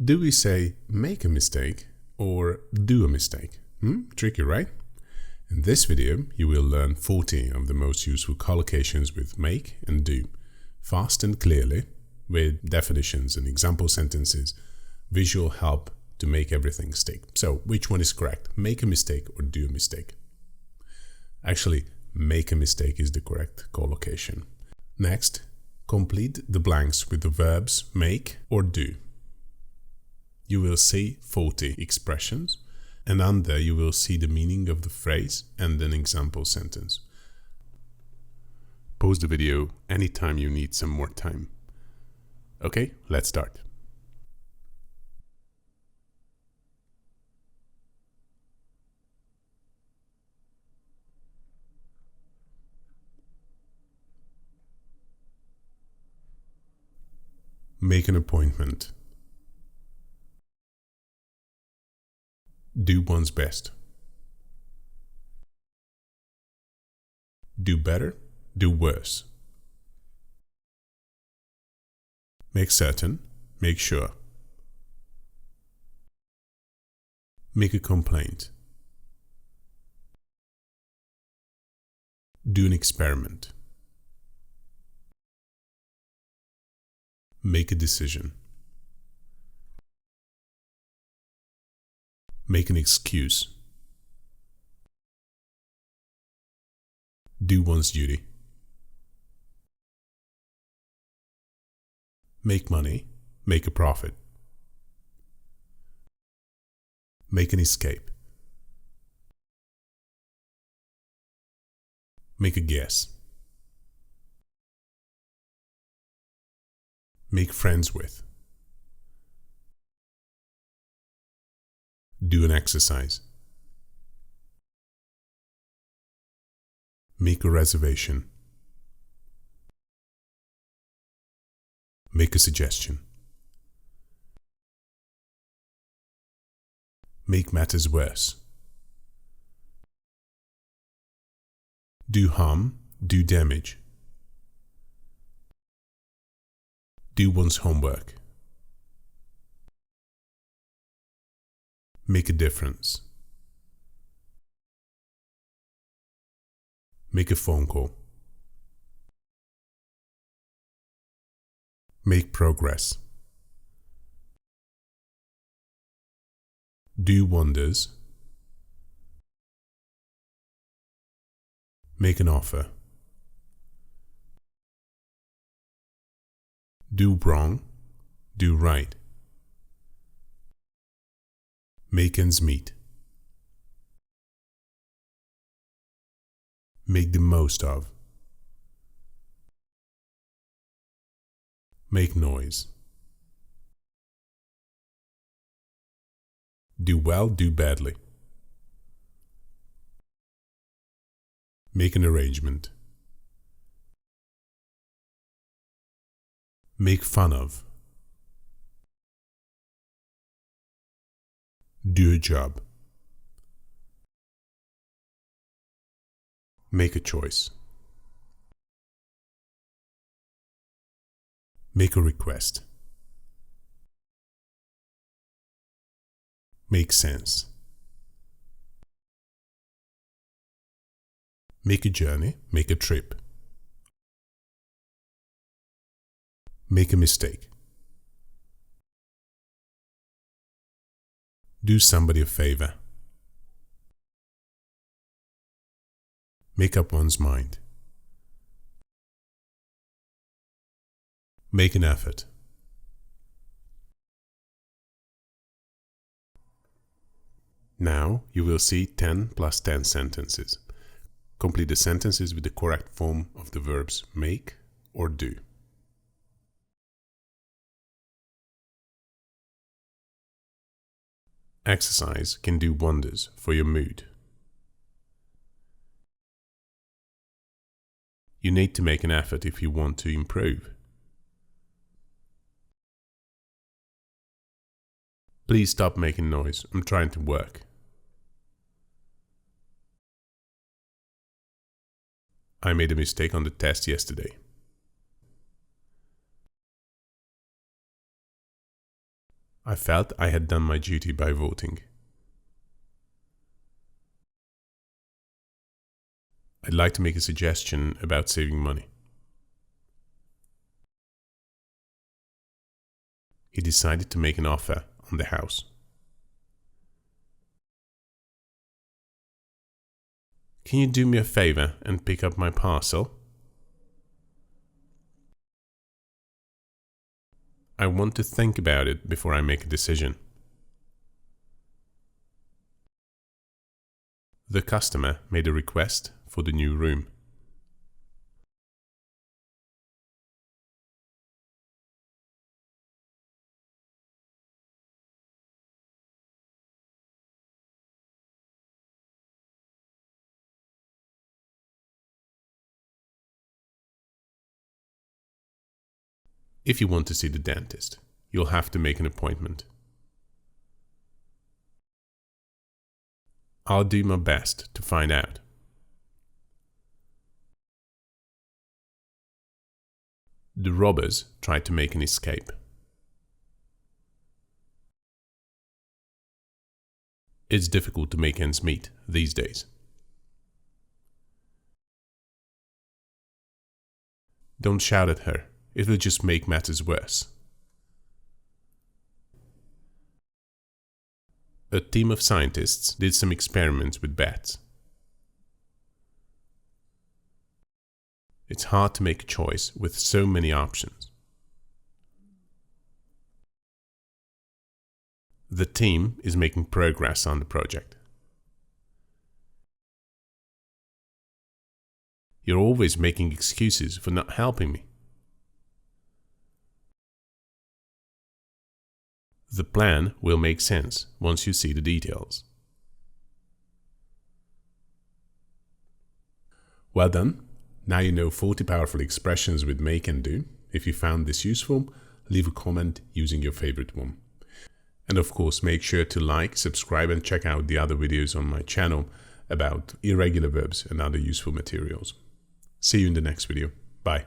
Do we say make a mistake or do a mistake? Tricky, right? In this video, you will learn 40 of the most useful collocations with make and do, fast and clearly, with definitions and example sentences, visual help to make everything stick. So, which one is correct? Make a mistake or do a mistake? Actually, make a mistake is the correct collocation. Next, complete the blanks with the verbs make or do. You will see 40 expressions, and under you will see the meaning of the phrase and an example sentence. Pause the video anytime you need some more time. Okay, let's start. Make an appointment. Do one's best. Do better, do worse. Make certain, make sure. Make a complaint. Do an experiment. Make a decision. Make an excuse. Do one's duty. Make money, make a profit. Make an escape. Make a guess. Make friends with. Do an exercise. Make a reservation. Make a suggestion. Make matters worse. Do harm, do damage. Do one's homework. Make a difference. Make a phone call. Make progress. Do wonders. Make an offer. Do wrong, do right. Make ends meet. Make the most of. Make noise. Do well, do badly. Make an arrangement. Make fun of. Do a job. Make a choice. Make a request. Make sense. Make a journey, make a trip. Make a mistake. Do somebody a favor. Make up one's mind. Make an effort. Now you will see 10 plus 10 sentences. Complete the sentences with the correct form of the verbs make or do. Exercise can do wonders for your mood. You need to make an effort if you want to improve. Please stop making noise. I'm trying to work. I made a mistake on the test yesterday. I felt I had done my duty by voting. I'd like to make a suggestion about saving money. He decided to make an offer on the house. Can you do me a favor and pick up my parcel? I want to think about it before I make a decision. The customer made a request for the new room. If you want to see the dentist, you'll have to make an appointment. I'll do my best to find out. The robbers tried to make an escape. It's difficult to make ends meet these days. Don't shout at her. It will just make matters worse. A team of scientists did some experiments with bats. It's hard to make a choice with so many options. The team is making progress on the project. You're always making excuses for not helping me. The plan will make sense once you see the details. Well done! Now you know 40 powerful expressions with make and do. If you found this useful, leave a comment using your favorite one. And of course, make sure to like, subscribe and check out the other videos on my channel about irregular verbs and other useful materials. See you in the next video. Bye.